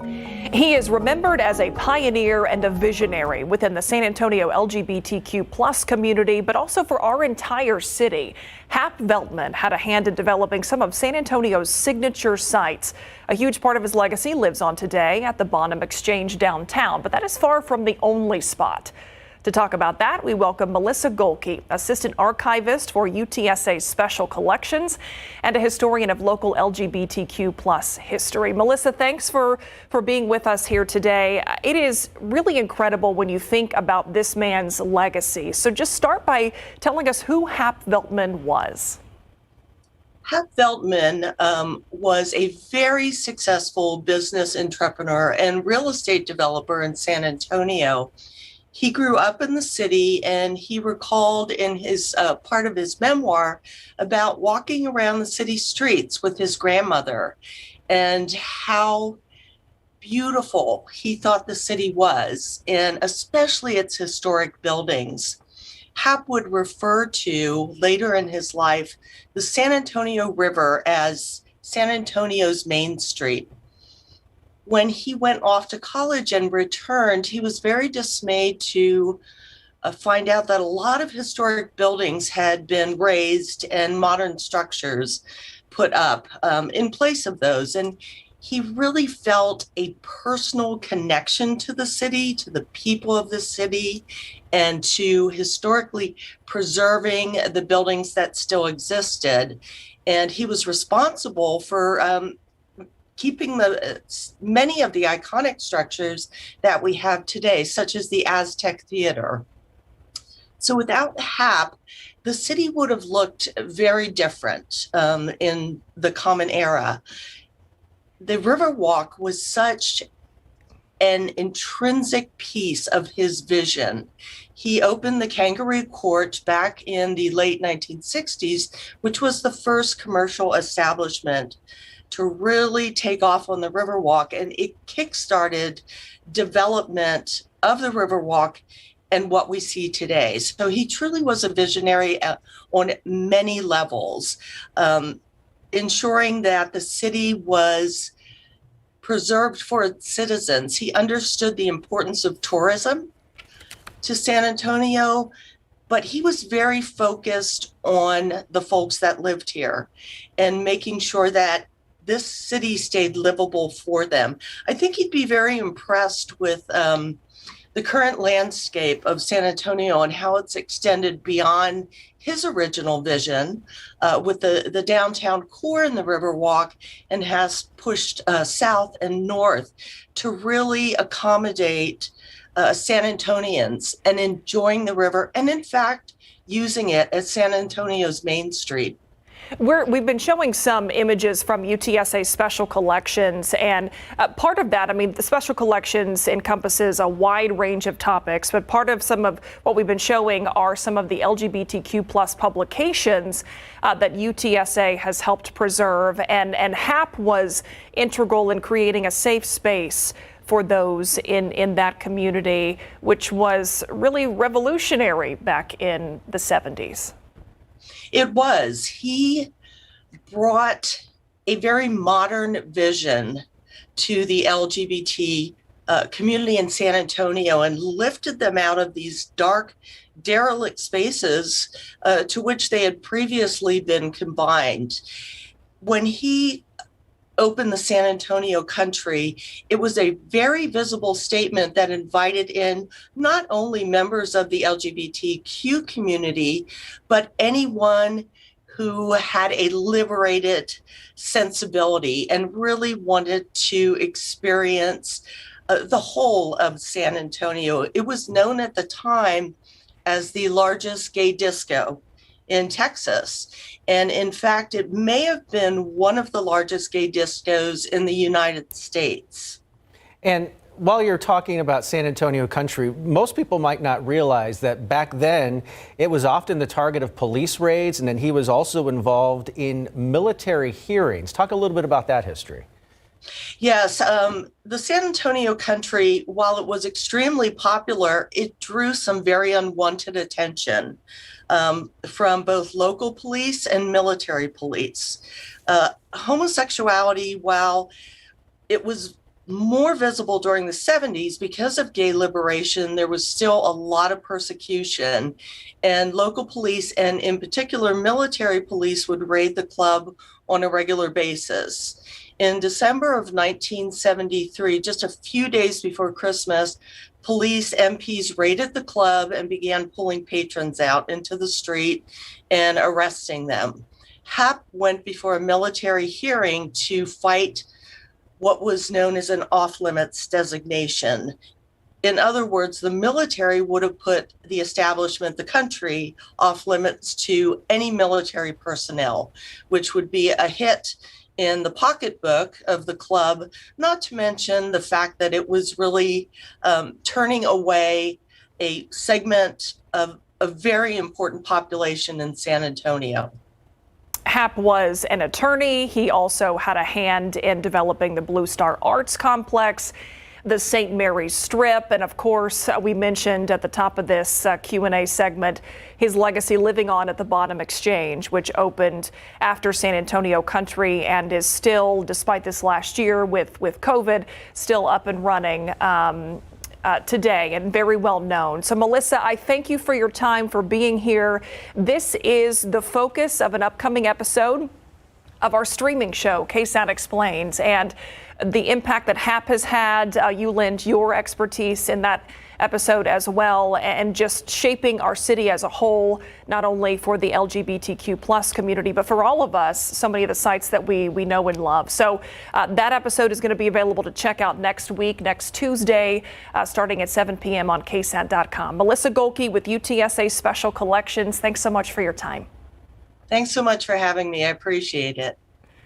He is remembered as a pioneer and a visionary within the San Antonio LGBTQ plus community, but also for our entire city. Hack Feltman had a hand in developing some of San Antonio's signature sites. A huge part of his legacy lives on today at the Bonham Exchange downtown, but that is far from the only spot. To talk about that, we welcome Melissa Gohlke, assistant archivist for UTSA Special Collections and a historian of local LGBTQ plus history. Melissa, thanks for being with us here today. It is really incredible when you think about this man's legacy. So just start by telling us who Hack Feltman was. Hack Feltman was a very successful business entrepreneur and real estate developer in San Antonio. He grew up in the city, and he recalled in his part of his memoir about walking around the city streets with his grandmother and how beautiful he thought the city was, and especially its historic buildings. Hack would refer to, later in his life, the San Antonio River as San Antonio's Main Street. When he went off to college and returned, he was very dismayed to find out that a lot of historic buildings had been razed and modern structures put up in place of those. And he really felt a personal connection to the city, to the people of the city, and to historically preserving the buildings that still existed. And he was responsible for keeping many of the iconic structures that we have today, such as the Aztec Theater. So without Hack, the city would have looked very different in the Common Era. The Riverwalk was such an intrinsic piece of his vision. He opened the Kangaroo Court back in the late 1960s, which was the first commercial establishment to really take off on the Riverwalk, and it kickstarted development of the Riverwalk and what we see today. So he truly was a visionary on many levels, ensuring that the city was preserved for its citizens. He understood the importance of tourism to San Antonio, but he was very focused on the folks that lived here and making sure that this city stayed livable for them. I think he'd be very impressed with the current landscape of San Antonio and how it's extended beyond his original vision with the downtown core in the Riverwalk, and has pushed south and north to really accommodate San Antonians and enjoying the river, and in fact, using it as San Antonio's Main Street. We've been showing some images from UTSA Special Collections, and part of that, I mean, the Special Collections encompasses a wide range of topics, but part of some of what we've been showing are some of the LGBTQ plus publications that UTSA has helped preserve, and Hack was integral in creating a safe space for those in that community, which was really revolutionary back in the 70s. It was. He brought a very modern vision to the LGBT community in San Antonio and lifted them out of these dark, derelict spaces to which they had previously been combined. When he opened the San Antonio Country, it was a very visible statement that invited in not only members of the LGBTQ community, but anyone who had a liberated sensibility and really wanted to experience the whole of San Antonio. It was known at the time as the largest gay disco in Texas. And in fact, it may have been one of the largest gay discos in the United States. And while you're talking about San Antonio Country, most people might not realize that back then it was often the target of police raids, and then he was also involved in military hearings. Talk a little bit about that history. Yes, the San Antonio Country, while it was extremely popular, it drew some very unwanted attention from both local police and military police. Homosexuality, while it was more visible during the 70s because of gay liberation. There was still a lot of persecution, and local police, and in particular military police, would raid the club on a regular basis. In December of 1973, just a few days before Christmas, police MPs raided the club and began pulling patrons out into the street and arresting them. Hap went before a military hearing to fight what was known as an off-limits designation. In other words, the military would have put the establishment, the country, off limits to any military personnel, which would be a hit in the pocketbook of the club, not to mention the fact that it was really turning away a segment of a very important population in San Antonio. Hap was an attorney. He also had a hand in developing the Blue Star Arts Complex, the St. Mary's Strip, and of course, we mentioned at the top of this Q&A segment, his legacy living on at the Bottom Exchange, which opened after San Antonio Country and is still, despite this last year with COVID, still up and running today and very well known. So Melissa, I thank you for your time, for being here. This is the focus of an upcoming episode of our streaming show, KSAT Explains, and the impact that Hap has had. You lend your expertise in that episode as well, and just shaping our city as a whole, not only for the LGBTQ plus community, but for all of us, so many of the sites that we know and love. So that episode is going to be available to check out next week, next Tuesday, starting at 7 p.m. on KSAT.com. Melissa Gohlke with UTSA Special Collections, thanks so much for your time. Thanks so much for having me. I appreciate it.